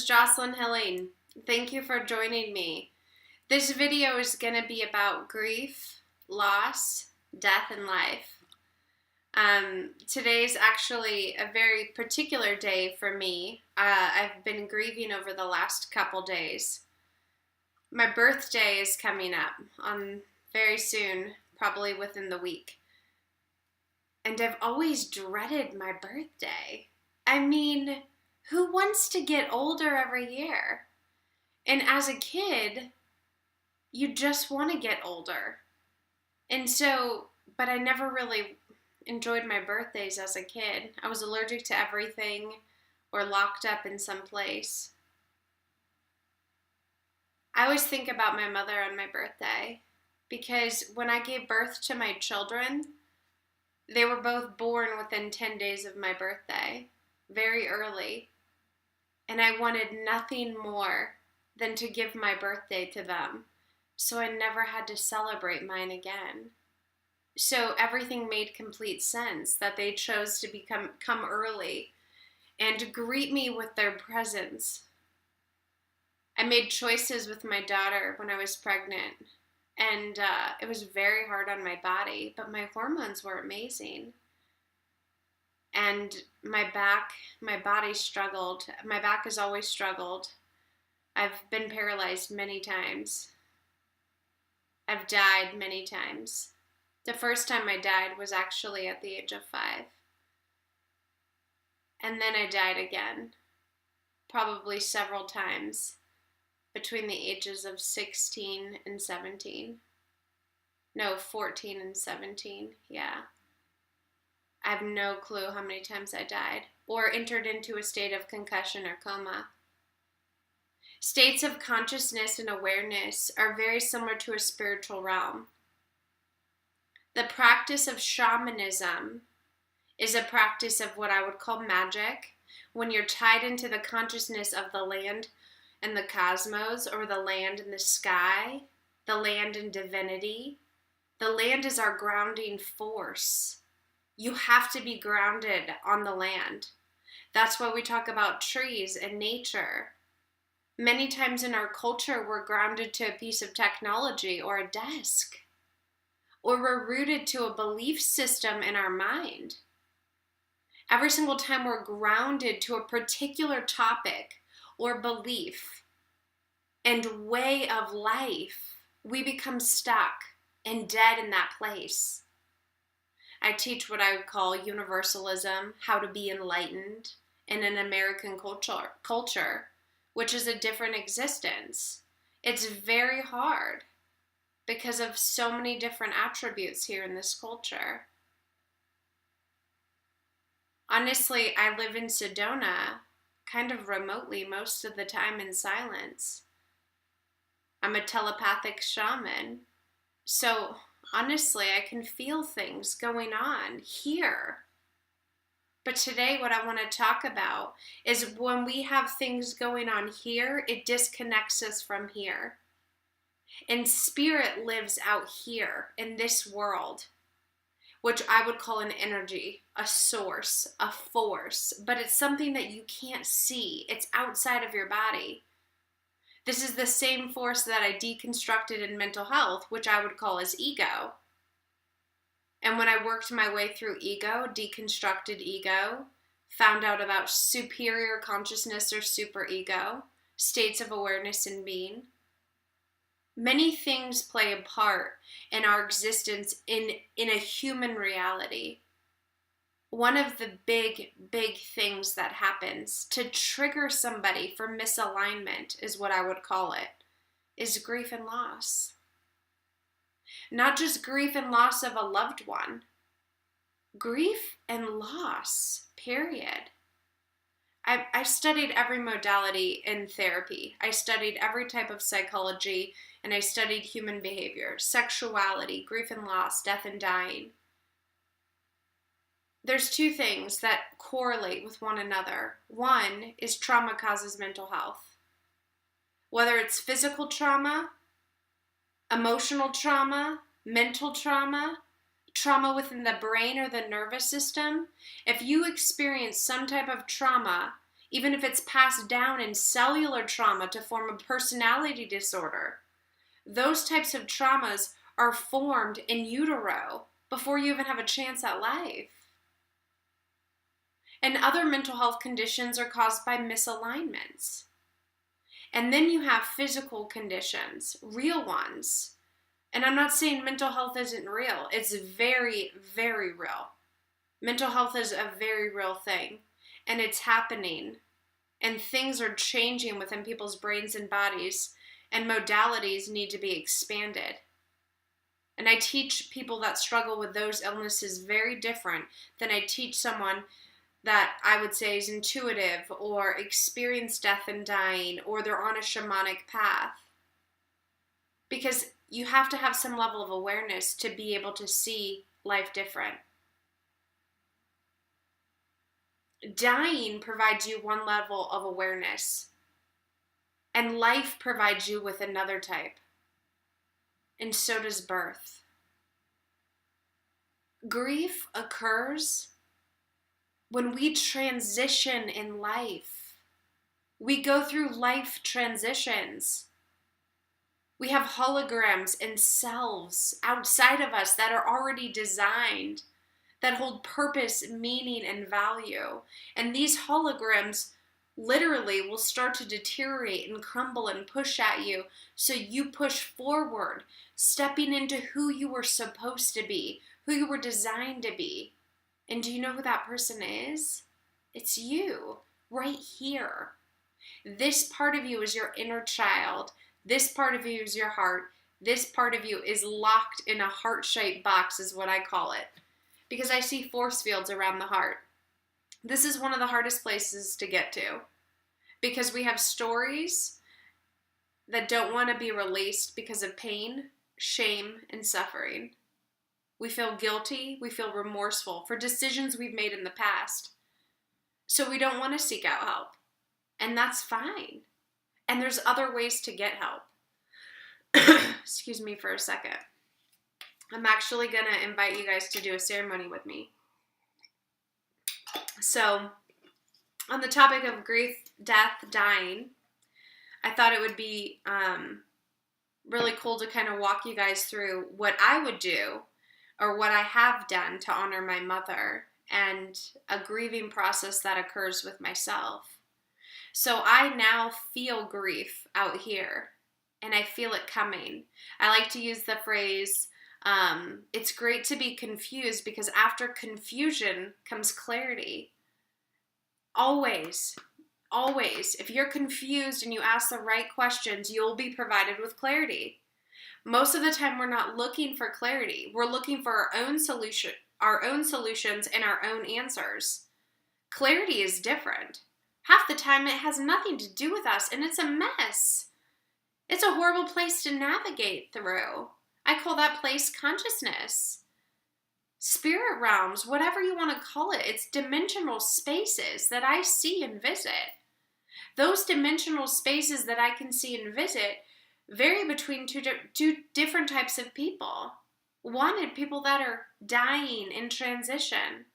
is Jocelyn Hilling. Thank you for joining me. This video is going to be about grief, loss, death, and life. Today's actually a very particular day for me. I've been grieving over the last couple days. My birthday is coming up on very soon, probably within the week. And I've always dreaded my birthday. I mean, who wants to get older every year? And as a kid, you just want to get older. And so, but I never really enjoyed my birthdays as a kid. I was allergic to everything or locked up in some place. I always think about my mother on my birthday because when I gave birth to my children, they were both born within 10 days of my birthday, very early. And I wanted nothing more than to give my birthday to them, so I never had to celebrate mine again. So everything made complete sense that they chose to come early and greet me with their presence. I made choices with my daughter when I was pregnant, and it was very hard on my body, but my hormones were amazing. And my body struggled. My back has always struggled. I've been paralyzed many times. I've died many times. The first time I died was actually at the age of 5. And then I died again, probably several times between the ages of 16 and 17. No, 14 and 17, yeah. I have no clue how many times I died or entered into a state of concussion or coma. States of consciousness and awareness are very similar to a spiritual realm. The practice of shamanism is a practice of what I would call magic, when you're tied into the consciousness of the land and the cosmos, or the land and the sky, the land and divinity. The land is our grounding force. You have to be grounded on the land. That's why we talk about trees and nature. Many times in our culture, we're grounded to a piece of technology or a desk, or we're rooted to a belief system in our mind. Every single time we're grounded to a particular topic or belief and way of life, we become stuck and dead in that place. I teach what I would call universalism, how to be enlightened in an American culture, which is a different existence. It's very hard because of so many different attributes here in this culture. Honestly, I live in Sedona, kind of remotely most of the time in silence. I'm a telepathic shaman, so honestly, I can feel things going on here. But today what I want to talk about is when we have things going on here, it disconnects us from here. And spirit lives out here in this world, which I would call an energy, a source, a force. But it's something that you can't see. It's outside of your body. This is the same force that I deconstructed in mental health, which I would call as ego. And when I worked my way through ego, deconstructed ego, found out about superior consciousness or superego, states of awareness and being, many things play a part in our existence in a human reality. One of the big things that happens to trigger somebody for misalignment is what I would call it, is grief and loss. Not just grief and loss of a loved one. Grief and loss, period. I studied every modality in therapy. I studied every type of psychology, and I studied human behavior, sexuality, grief and loss, death and dying. There's two things that correlate with one another. One is trauma causes mental health. Whether it's physical trauma, emotional trauma, mental trauma, trauma within the brain or the nervous system, if you experience some type of trauma even if it's passed down in cellular trauma to form a personality disorder. Those types of traumas are formed in utero before you even have a chance at life. And other mental health conditions are caused by misalignments. And then you have physical conditions, real ones. And I'm not saying mental health isn't real. It's very, very real. Mental health is a very real thing. And it's happening. And things are changing within people's brains and bodies. And modalities need to be expanded. And I teach people that struggle with those illnesses very different than I teach someone that I would say is intuitive or experienced death and dying, or they're on a shamanic path. Because you have to have some level of awareness to be able to see life different. Dying provides you one level of awareness, and life provides you with another type. And so does birth. Grief occurs when we transition in life. We go through life transitions. We have holograms and selves outside of us that are already designed, that hold purpose, meaning, and value. And these holograms literally will start to deteriorate and crumble and push at you. So you push forward, stepping into who you were supposed to be, who you were designed to be. And do you know who that person is? It's you, right here. This part of you is your inner child. This part of you is your heart. This part of you is locked in a heart-shaped box, is what I call it. Because I see force fields around the heart. This is one of the hardest places to get to. Because we have stories that don't want to be released because of pain, shame, and suffering. We feel guilty, we feel remorseful for decisions we've made in the past. So we don't want to seek out help. And that's fine. And there's other ways to get help. Excuse me for a second. I'm actually going to invite you guys to do a ceremony with me. So, on the topic of grief, death, dying, I thought it would be really cool to kind of walk you guys through what I would do or what I have done to honor my mother and a grieving process that occurs with myself. So I now feel grief out here, and I feel it coming. I like to use the phrase, it's great to be confused, because after confusion comes clarity. Always, always. If you're confused and you ask the right questions, you'll be provided with clarity. Most of the time, we're not looking for clarity. We're looking for our own solutions and our own answers. Clarity is different. Half the time, it has nothing to do with us, and it's a mess. It's a horrible place to navigate through. I call that place consciousness. Spirit realms, whatever you want to call it, it's dimensional spaces that I see and visit. Those dimensional spaces that I can see and visit vary between two different types of people. One, people that are dying in transition.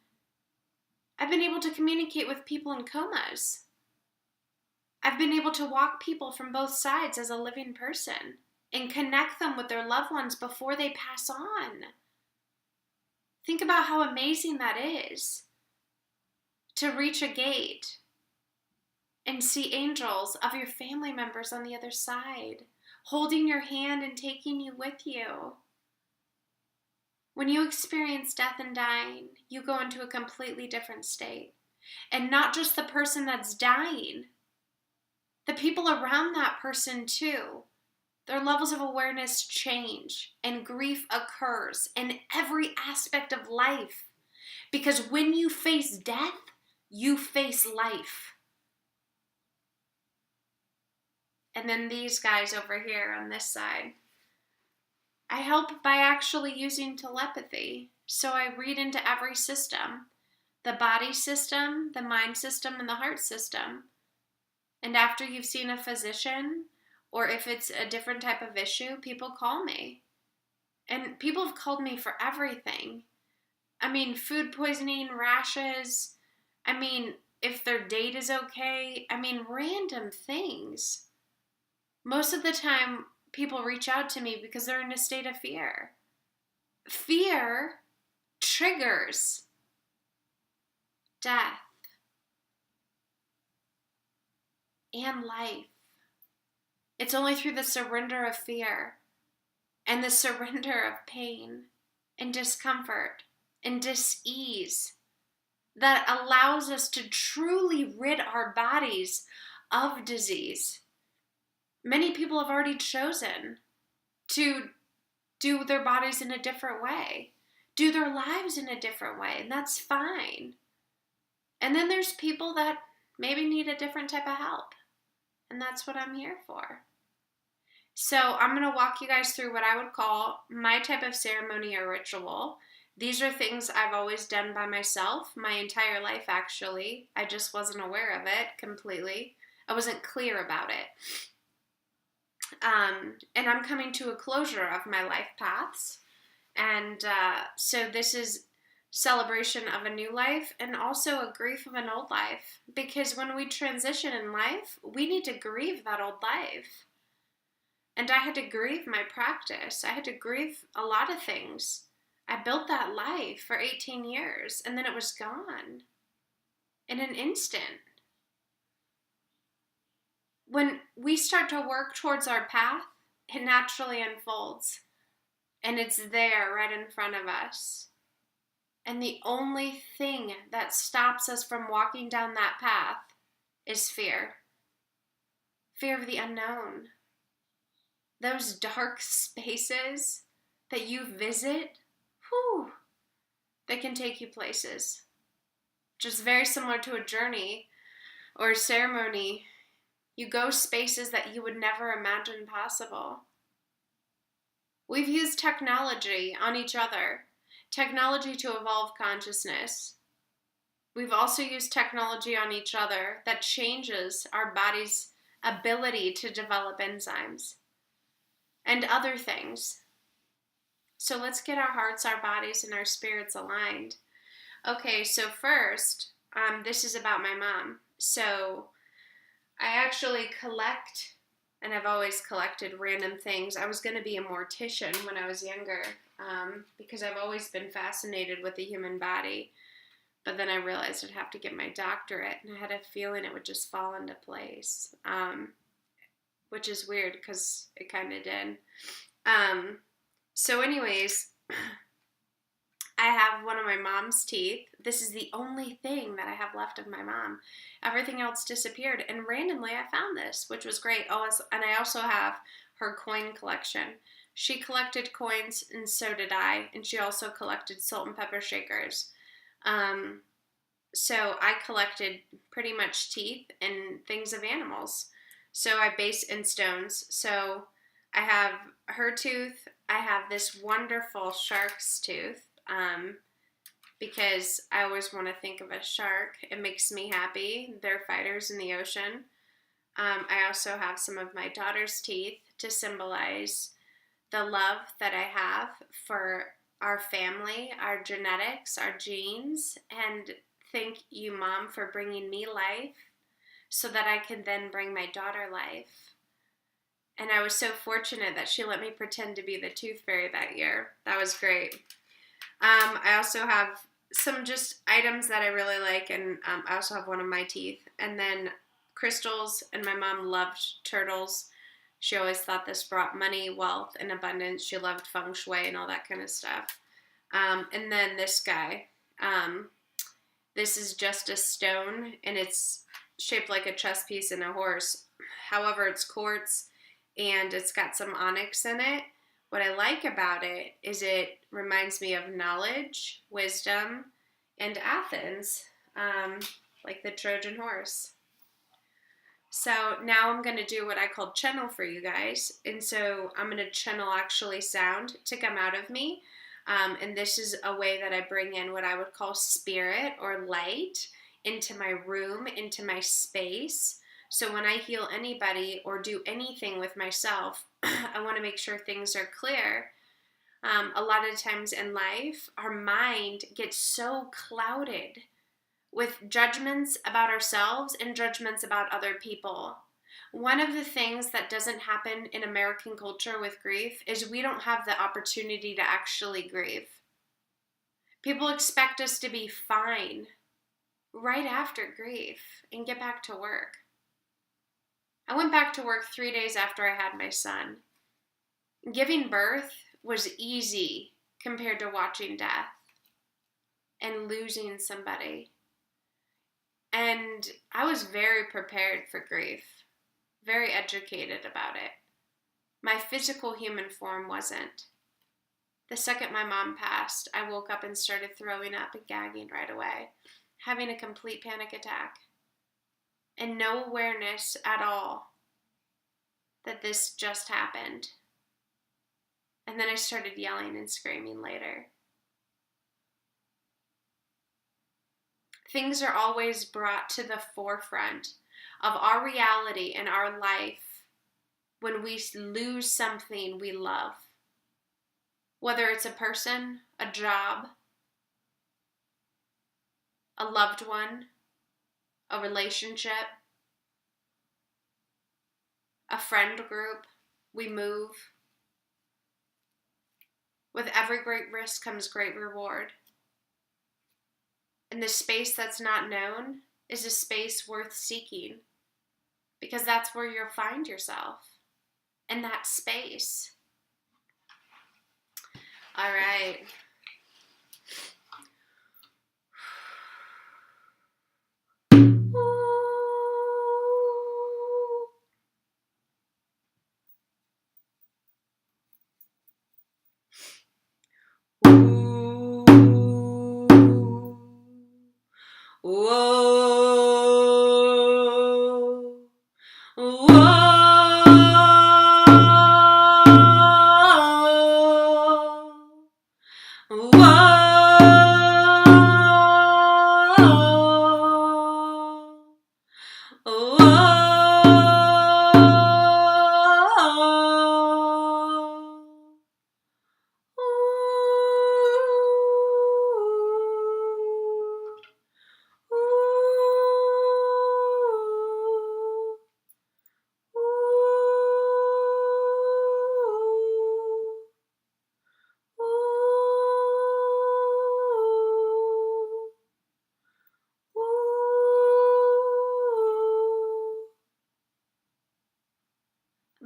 I've been able to communicate with people in comas. I've been able to walk people from both sides as a living person and connect them with their loved ones before they pass on. Think about how amazing that is. To reach a gate and see angels of your family members on the other side, holding your hand and taking you with you. When you experience death and dying, you go into a completely different state. And not just the person that's dying, the people around that person too. Their levels of awareness change, and grief occurs in every aspect of life. Because when you face death, you face life. And then these guys over here on this side, I help by actually using telepathy. So I read into every system, the body system, the mind system, and the heart system. And after you've seen a physician, or if it's a different type of issue, people call me. And people have called me for everything. I mean, food poisoning, rashes. I mean, if their date is okay. I mean, random things. Most of the time, people reach out to me because they're in a state of fear. Fear triggers death and life. It's only through the surrender of fear and the surrender of pain and discomfort and dis-ease that allows us to truly rid our bodies of disease. Many people have already chosen to do their bodies in a different way, do their lives in a different way, and that's fine. And then there's people that maybe need a different type of help, and that's what I'm here for. So I'm going to walk you guys through what I would call my type of ceremony or ritual. These are things I've always done by myself, my entire life actually. I just wasn't aware of it completely. I wasn't clear about it. And I'm coming to a closure of my life paths. And so this is celebration of a new life and also a grief of an old life. Because when we transition in life, we need to grieve that old life. And I had to grieve my practice. I had to grieve a lot of things. I built that life for 18 years and then it was gone in an instant. When we start to work towards our path, it naturally unfolds and it's there right in front of us. And the only thing that stops us from walking down that path is fear. Fear of the unknown. Those dark spaces that you visit, they can take you places. Just very similar to a journey or a ceremony. You go spaces that you would never imagine possible. We've used technology on each other, technology to evolve consciousness. We've also used technology on each other that changes our body's ability to develop enzymes and other things. So let's get our hearts, our bodies, and our spirits aligned. Okay, so first, this is about my mom. So I actually collect, and I've always collected random things. I was going to be a mortician when I was younger because I've always been fascinated with the human body. But then I realized I'd have to get my doctorate, and I had a feeling it would just fall into place, which is weird because it kind of did. So anyways, I have one of my mom's teeth. This is the only thing that I have left of my mom. Everything else disappeared, and randomly I found this, which was great. Oh, and I also have her coin collection. She collected coins, and so did I, and she also collected salt and pepper shakers. So I collected pretty much teeth and things of animals. So I base in stones. So I have her tooth. I have this wonderful shark's tooth because I always want to think of a shark. It makes me happy. They're fighters in the ocean. I also have some of my daughter's teeth to symbolize the love that I have for our family, our genetics, our genes, and thank you, Mom, for bringing me life so that I can then bring my daughter life. And I was so fortunate that she let me pretend to be the tooth fairy that year. That was great. I also have some just items that I really like, and I also have one of my teeth. And then crystals, and my mom loved turtles. She always thought this brought money, wealth, and abundance. She loved feng shui and all that kind of stuff. And then this guy. This is just a stone, and it's shaped like a chess piece and a horse. However, it's quartz, and it's got some onyx in it. What I like about it is it reminds me of knowledge, wisdom, and Athens, like the Trojan horse. So now I'm going to do what I call channel for you guys. And so I'm going to channel actually sound to come out of me. And this is a way that I bring in what I would call spirit or light into my room, into my space. So when I heal anybody or do anything with myself, I want to make sure things are clear. A lot of times in life, our mind gets so clouded with judgments about ourselves and judgments about other people. One of the things that doesn't happen in American culture with grief is we don't have the opportunity to actually grieve. People expect us to be fine right after grief and get back to work. I went back to work 3 days after I had my son. Giving birth was easy compared to watching death and losing somebody. And I was very prepared for grief, very educated about it. My physical human form wasn't. The second my mom passed, I woke up and started throwing up and gagging right away, having a complete panic attack, and no awareness at all that this just happened. And then I started yelling and screaming later. Things are always brought to the forefront of our reality and our life when we lose something we love. Whether it's a person, a job, a loved one, a relationship, a friend group, we move. With every great risk comes great reward. And the space that's not known is a space worth seeking, because that's where you'll find yourself, in that space. All right.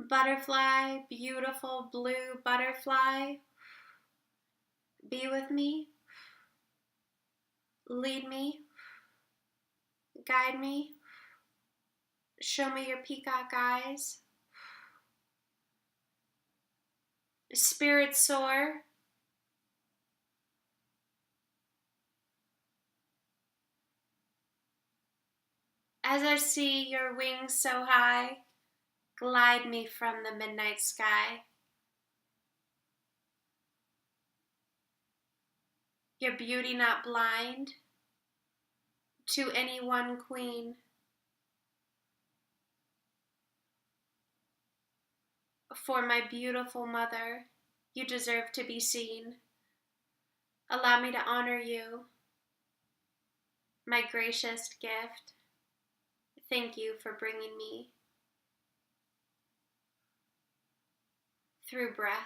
Butterfly, beautiful blue butterfly, be with me, lead me, guide me, show me your peacock eyes. Spirit soar, as I see your wings so high, glide me from the midnight sky. Your beauty not blind to any one queen. For my beautiful mother, you deserve to be seen. Allow me to honor you, my gracious gift. Thank you for bringing me through breath.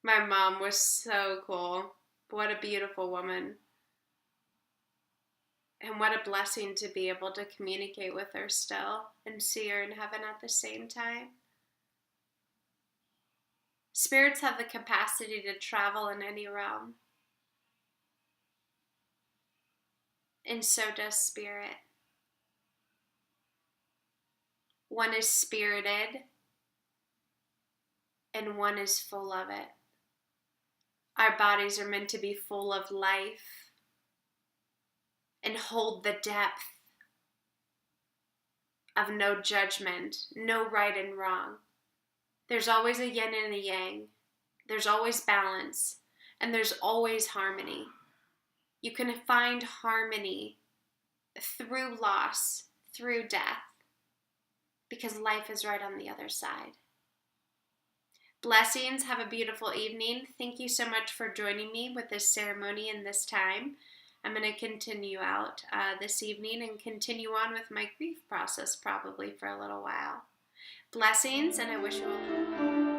My mom was so cool. What a beautiful woman. And what a blessing to be able to communicate with her still and see her in heaven at the same time. Spirits have the capacity to travel in any realm, and so does spirit. One is spirited, and one is full of it. Our bodies are meant to be full of life and hold the depth of no judgment, no right and wrong. There's always a yin and a yang. There's always balance, and there's always harmony. You can find harmony through loss, through death, because life is right on the other side. Blessings. Have a beautiful evening. Thank you so much for joining me with this ceremony and this time. I'm going to continue out this evening and continue on with my grief process probably for a little while. Blessings, and I wish you all